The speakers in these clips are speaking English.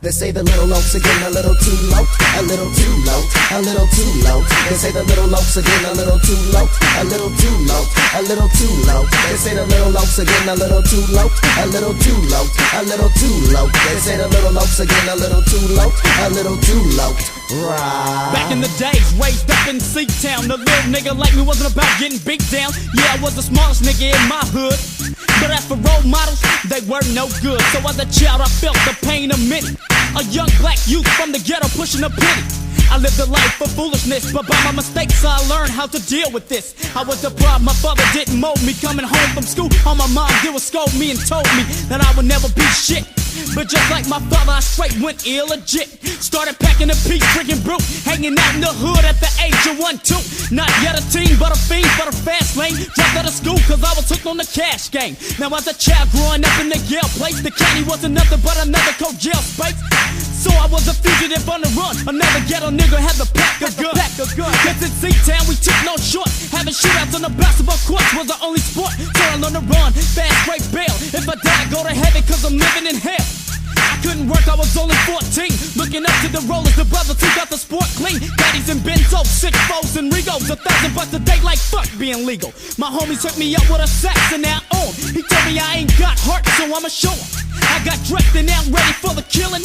They say the little Locs are getting a little too low, a little too low, a little too low. They say the little Locs are getting a little too low, a little too low, a little too low. They say the little Locs are getting a little too low, a little too low, a little too low. They say the little Locs are getting a little too low, a little too low. Right. Back in the days, raised up in C-Town, the little nigga like me wasn't about getting beat down. Yeah, I was the smartest nigga in my hood, but as for role models, they were no good. So as a child, I felt the pain of many. A young black youth from the ghetto pushing a penny. I lived a life of foolishness, but by my mistakes I learned how to deal with this. I was deprived, my father didn't mold me. Coming home from school, all my mom did was scold me and told me that I would never be shit. But just like my father, I straight went illegit. Started packing a piece, drinking brew, hanging out in the hood at the age of 1-2. Not yet a teen, but a fiend for the fast lane. Dropped out of school cause I was hooked on the cash game. Now as a child growing up in the Yale place, the county wasn't nothing but another cold jail space. So I was a fugitive on the run. Another ghetto nigga had to pack a gun. Cause in C-Town we took no shorts. Having shootouts on the basketball courts was the only sport. So I learned to run, fast break bail. If I die, go to heaven cause I'm living in hell. I couldn't work, I was only 14. Looking up to the rollers, the brothers who got the sport clean. Daddies and Benzos, 6-4s and Regos. $1,000 a day like fuck being legal. My homies hooked me up with a sax and now on. He told me I ain't got heart, so I'ma show him. I got dressed and now I'm ready for the killing.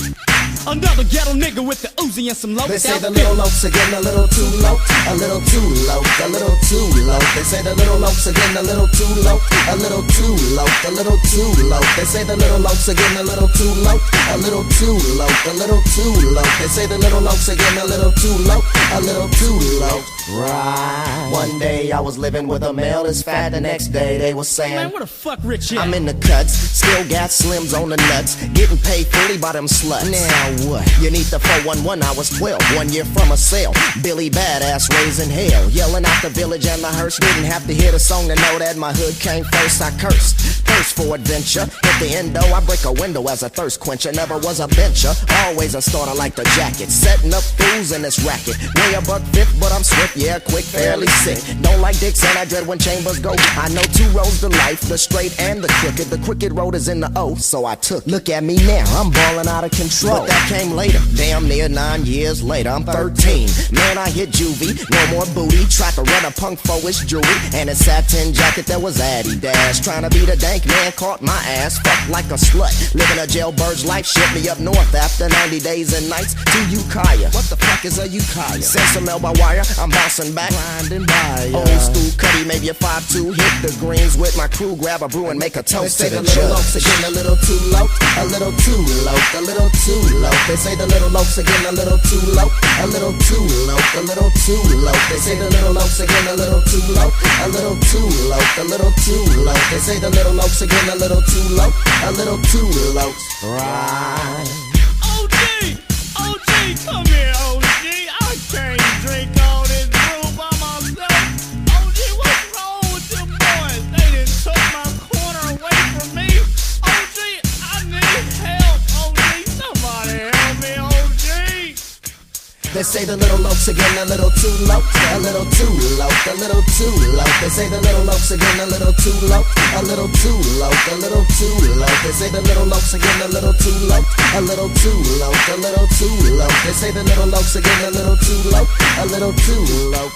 Another ghetto nigga with the Uzi and some low. They say the little Locs are getting a little too low, a little too low, a little too low. They say the little Locs are getting a little too low, a little too low, a little too low. They say the little Locs are getting a little too low, a little too low, a little too low. They say the little Locs are getting a little too low, a little too low. Right. One day I was living with a male that's fat. The next day they was saying, man, where the fuck Rich at? I'm in the cuts, still got slims on the nuts, getting paid fully by them sluts. Now what? You need the 411, I was 12, 1 year from a sale. Billy Badass raising hell, yelling out the village and the hearse. Didn't have to hear the song to know that my hood came first. I cursed, thirst for adventure. Hit the endo, I break a window as a thirst quencher. Never was a bencher, always a starter like the jacket. Setting up fools in this racket. Way a $1.50, but I'm swift, yeah, quick, fairly sick. Don't like dicks and I dread when chambers go. I know 2 roads to life, the straight and the crooked. The crooked road is in the O, so I took. Look at me now, I'm balling out of control. But that came later, damn near 9 years later. I'm 13, man, I hit juvie. No more booty, tried to run a punk foish jewelry. And a satin jacket that was Adidas. Trying to be the dank man, caught my ass, fucked like a slut. Living a jailbird's life, shipped me up north after 90 days and nights to Ukiah. What the fuck is a Ukiah? Send some mail by wire, I'm bouncing back, grinding by. Old school cutty, maybe a 5'2", hit the greens with my crew, grab a brew and make a toast to the little Locs are getting a little too low, a little too low, a little too low. They say the little Locs are getting a little too low, a little too low, a little too low. They say the little Locs are getting a little too low, a little too low, a little too low. They say the little Locs are getting a little too low, a little too low. Right. OG, OG, come here, OG. I can't drink all this brew by myself. OG, what's wrong with them boys? They done took my corner away from me. OG, I need help. OG, somebody help me, OG. They say the little Locs are getting a little too low, a little too low, a little too low. They say the little Locs are getting a little too low, a little too low, a little too low. They say the little Locs are getting a little too low, a little too low, a little too low. They say the little Locs are getting a little too low, a little too low.